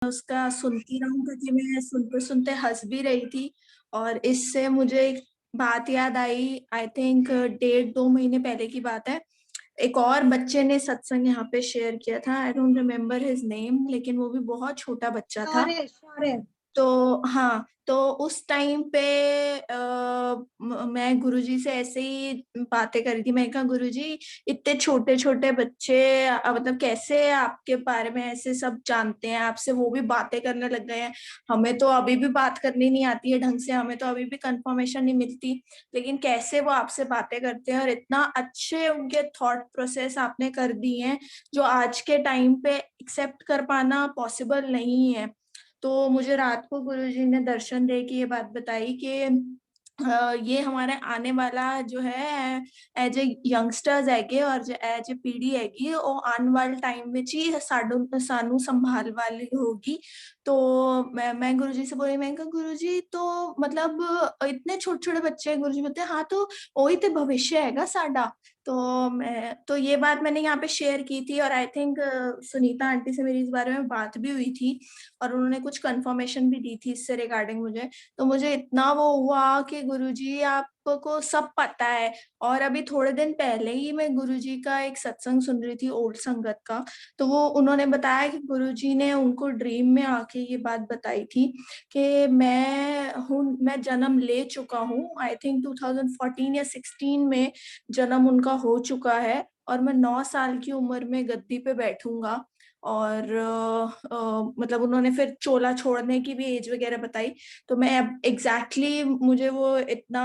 उसका सुनती रहूं क्योंकि मैं सुनते सुनते हंस भी रही थी। और इससे मुझे एक बात याद आई, आई थिंक 1.5-2 महीने पहले की बात है। एक और बच्चे ने सत्संग यहाँ पे शेयर किया था। I don't remember his name, लेकिन वो भी बहुत छोटा बच्चा था। शौर्य। तो हाँ, तो उस टाइम पे मैं गुरुजी से ऐसे ही बातें कर रही थी। मैं कहा गुरुजी, इतने छोटे छोटे बच्चे मतलब कैसे आपके बारे में ऐसे सब जानते हैं, आपसे वो भी बातें करने लग गए हैं। हमें तो अभी भी बात करनी नहीं आती है ढंग से, हमें तो अभी भी कंफर्मेशन नहीं मिलती, लेकिन कैसे वो आपसे बातें करते हैं। और इतना अच्छे उनके थॉट प्रोसेस आपने कर दिए हैं जो आज के टाइम पे एक्सेप्ट कर पाना पॉसिबल नहीं है। तो मुझे रात को गुरुजी ने दर्शन दे के ये बात बताई कि ये हमारे आने वाला जो है एज ए यंगस्टर्स हैगे और एज ए पीढ़ी हैगी, ਉਹ ਆਉਣ ਵਾਲੇ टाइम ਵਿੱਚ ਹੀ ਸਾਨੂੰ संभाल वाली होगी। तो मैं गुरुजी से बोली, मैं कहा गुरुजी तो मतलब इतने छोटे छोटे बच्चे हैं। गुरुजी बोलते हैं हाँ, तो वही तो भविष्य हैगा साडा। तो मैं तो ये बात मैंने यहाँ पे शेयर की थी। और आई थिंक सुनीता आंटी से मेरी इस बारे में बात भी हुई थी और उन्होंने कुछ कंफर्मेशन भी दी थी इससे रिगार्डिंग मुझे। तो मुझे इतना वो हुआ कि गुरुजी आपको सब पता है। और अभी थोड़े दिन पहले ही मैं गुरुजी का एक सत्संग सुन रही थी, ओल्ड संगत का। तो वो उन्होंने बताया कि गुरुजी ने उनको ड्रीम में आके ये बात बताई थी कि मैं जन्म ले चुका हूँ। आई थिंक 2014 या 16 में जन्म उनका हो चुका है और मैं 9 साल की उम्र में गद्दी पे बैठूंगा। और मतलब उन्होंने फिर चोला छोड़ने की भी एज वगैरह बताई। तो मैं अब एग्जैक्टली मुझे वो इतना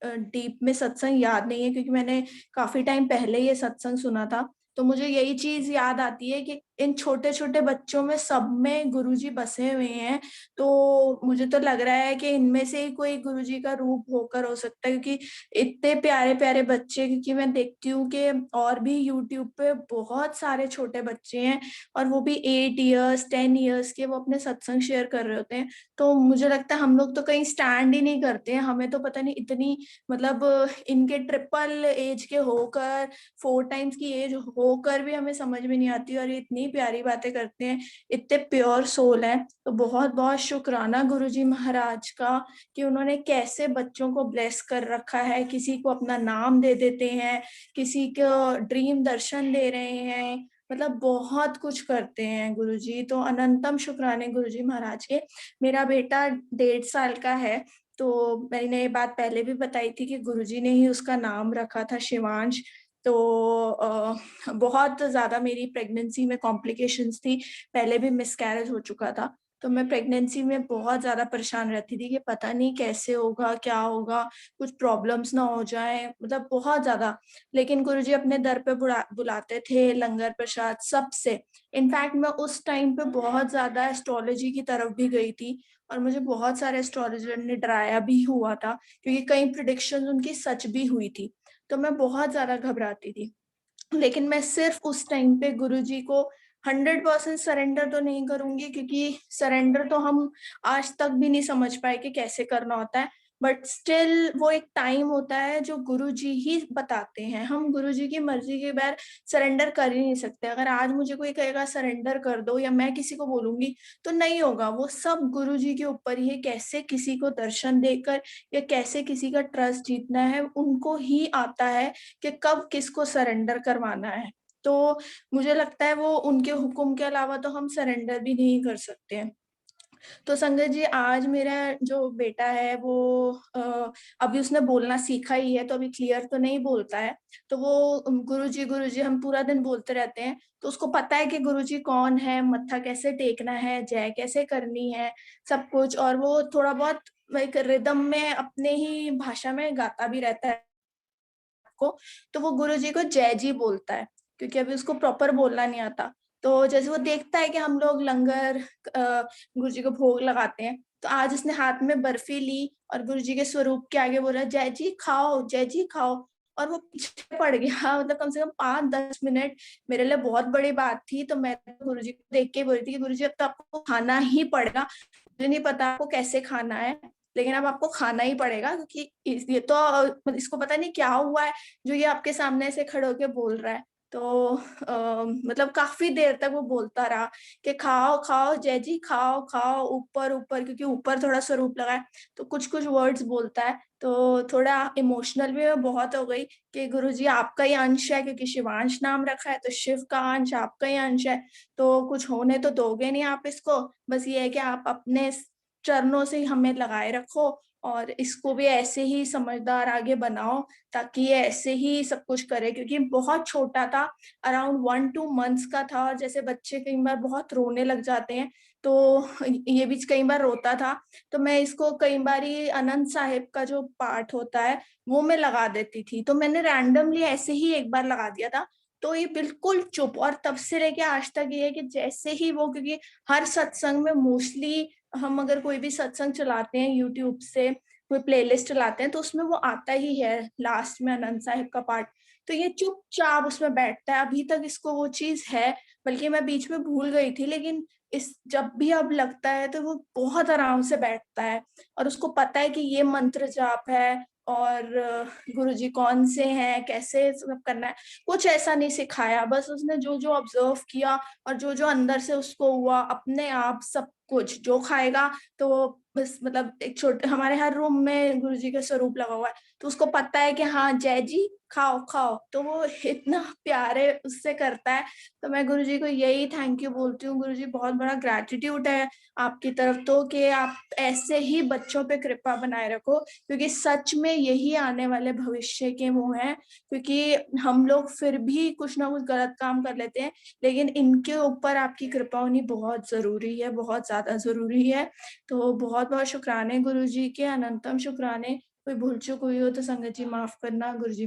डीप में सत्संग याद नहीं है क्योंकि मैंने काफी टाइम पहले ये सत्संग सुना था। तो मुझे यही चीज याद आती है कि इन छोटे छोटे बच्चों में सब में गुरुजी बसे हुए हैं। तो मुझे तो लग रहा है कि इनमें से ही कोई गुरुजी का रूप होकर हो सकता है, क्योंकि इतने प्यारे प्यारे बच्चे, क्योंकि मैं देखती हूँ कि और भी यूट्यूब पे बहुत सारे छोटे बच्चे हैं और वो भी 8 इयर्स 10 इयर्स के, वो अपने सत्संग शेयर कर रहे होते हैं। तो मुझे लगता है हम लोग तो कहीं स्टैंड ही नहीं करते हैं। हमें तो पता नहीं इतनी मतलब इनके ट्रिपल एज के होकर, 4 टाइम्स की एज होकर भी हमें समझ में नहीं आती और ये इतनी प्यारी बातें करते हैं, इतने प्योर सोल हैं। तो बहुत बहुत शुक्राना गुरुजी महाराज का कि उन्होंने कैसे बच्चों को ब्लेस कर रखा है। किसी को अपना नाम दे देते हैं, किसी को ड्रीम दर्शन दे रहे हैं, मतलब बहुत कुछ करते हैं गुरुजी। तो अनंतम शुक्राने गुरुजी महाराज के। मेरा बेटा 1.5 साल का है। तो मैंने ये बात पहले भी बताई थी कि गुरुजी ने ही उसका नाम रखा था शिवांश। तो बहुत ज्यादा मेरी प्रेगनेंसी में कॉम्प्लिकेशंस थी, पहले भी मिसकैरेज हो चुका था। तो मैं प्रेगनेंसी में बहुत ज्यादा परेशान रहती थी कि पता नहीं कैसे होगा, क्या होगा, कुछ प्रॉब्लम्स ना हो जाए, मतलब बहुत ज्यादा। लेकिन गुरुजी अपने दर पे बुलाते थे, लंगर प्रसाद सबसे। इनफैक्ट मैं उस टाइम पे बहुत ज्यादा एस्ट्रोलॉजी की तरफ भी गई थी और मुझे बहुत सारे एस्ट्रोलॉजर ने डराया भी हुआ था क्योंकि कई प्रिडिक्शन उनकी सच भी हुई थी। तो मैं बहुत ज्यादा घबराती थी। लेकिन मैं सिर्फ उस टाइम पे गुरुजी को 100% सरेंडर तो नहीं करूंगी, क्योंकि सरेंडर तो हम आज तक भी नहीं समझ पाए कि कैसे करना होता है। बट स्टिल वो एक टाइम होता है जो गुरुजी ही बताते हैं। हम गुरुजी की मर्जी के बगैर सरेंडर कर ही नहीं सकते। अगर आज मुझे कोई कहेगा सरेंडर कर दो या मैं किसी को बोलूंगी तो नहीं होगा। वो सब गुरुजी के ऊपर ही है, कैसे किसी को दर्शन देकर या कैसे किसी का ट्रस्ट जीतना है, उनको ही आता है कि कब किसको सरेंडर करवाना है। तो मुझे लगता है वो उनके हुक्म के अलावा तो हम सरेंडर भी नहीं कर सकते हैं। तो संगत जी, आज मेरा जो बेटा है वो अभी उसने बोलना सीखा ही है, तो अभी क्लियर तो नहीं बोलता है। तो वो गुरुजी हम पूरा दिन बोलते रहते हैं। तो उसको पता है कि गुरुजी कौन है, मत्था कैसे टेकना है, जय कैसे करनी है, सब कुछ। और वो थोड़ा बहुत एक रिदम में अपने ही भाषा में गाता भी रहता है को। तो वो गुरुजी को जय जी बोलता है क्योंकि अभी उसको प्रॉपर बोलना नहीं आता। तो जैसे वो देखता है कि हम लोग लंगर गुरुजी को भोग लगाते हैं, तो आज उसने हाथ में बर्फी ली और गुरुजी के स्वरूप के आगे बोला जय जी खाओ, जय जी खाओ। और वो पीछे पड़ गया, मतलब कम से कम 5-10 मिनट। मेरे लिए बहुत बड़ी बात थी। तो मैं गुरुजी को देख के बोल रही थी कि गुरुजी अब तो आपको खाना ही पड़ेगा। मुझे नहीं पता आपको कैसे खाना है, लेकिन अब आपको खाना ही पड़ेगा, क्योंकि ये तो इसको पता नहीं क्या हुआ है जो ये आपके सामने से खड़े होके बोल रहा है। तो मतलब काफ़ी देर तक वो बोलता रहा कि खाओ, खाओ जय जी खाओ, खाओ ऊपर, ऊपर क्योंकि ऊपर थोड़ा स्वरूप लगा है, तो कुछ-कुछ वर्ड्स बोलता है। तो थोड़ा इमोशनल भी मैं बहुत हो गई कि गुरुजी आपका ही अंश है क्योंकि शिवांश नाम रखा है, तो शिव का अंश आपका ही अंश है, तो कुछ होने तो दोगे नहीं आप इसको, बस ये है कि आप अपने चरणों से ही हमें लगाए रखो और इसको भी ऐसे ही समझदार आगे बनाओ ताकि ये ऐसे ही सब कुछ करे क्योंकि बहुत छोटा था, अराउंड 1-2 मंथ्स का था और जैसे बच्चे कई बार बहुत रोने लग जाते हैं, तो ये भी कई बार रोता था, तो मैं इसको कई बारी आनंद साहिब का जो पाठ होता है, वो मैं लगा देती थी। तो मैंने रैंडमली ऐसे ही एक बार लगा दिया था, तो ये बिल्कुल चुप और तब से लेके आज तक ये है कि जैसे ही वो क्योंकि हर सत्संग में मोस्टली हम अगर कोई भी सत्संग चलाते हैं यूट्यूब से, कोई प्लेलिस्ट चलाते हैं तो उसमें वो आता ही है लास्ट में आनंद साहिब का पाठ। तो ये चुपचाप उसमें बैठता है, अभी तक इसको वो चीज़ है, बल्कि मैं बीच में भूल गई थी लेकिन इस जब भी अब लगता है तो वो बहुत आराम से बैठता है और उसको पता है कि ये मंत्र जाप है और गुरुजी कौन से हैं, कैसे सब करना है। कुछ ऐसा नहीं सिखाया, बस उसने जो-जो ऑब्ज़र्व किया और जो-जो अंदर से उसको हुआ, अपने आप सब कुछ, जो खाएगा तो वो बस मतलब एक छोटे हमारे हर रूम में गुरुजी का स्वरूप लगा हुआ है, तो उसको पता है कि हाँ, जय जी खाओ, खाओ, तो वो इतना प्यारे उससे करता है, तो मैं गुरुजी को यही थैंक यू बोलती हूँ। गुरुजी बहुत बड़ा ग्रैटिट्यूड है आपकी तरफ तो कि आप ऐसे ही बच्चों पे कृपा बनाए रखो, क्योंकि सच में यही आने वाले भविष्य के वो हैं, क्योंकि हम लोग फिर भी कुछ ना कुछ गलत काम कर लेते हैं, लेकिन इनके ऊपर आपकी कृपा होनी बहुत ज़रूरी है, बहुत ज़्यादा ज़रूरी है। तो बहुत-बहुत शुक्राने गुरुजी के, अनंतम शुक्राने। कोई भूल-चूक हुई हो तो संगत जी माफ़ करना। गुरुजी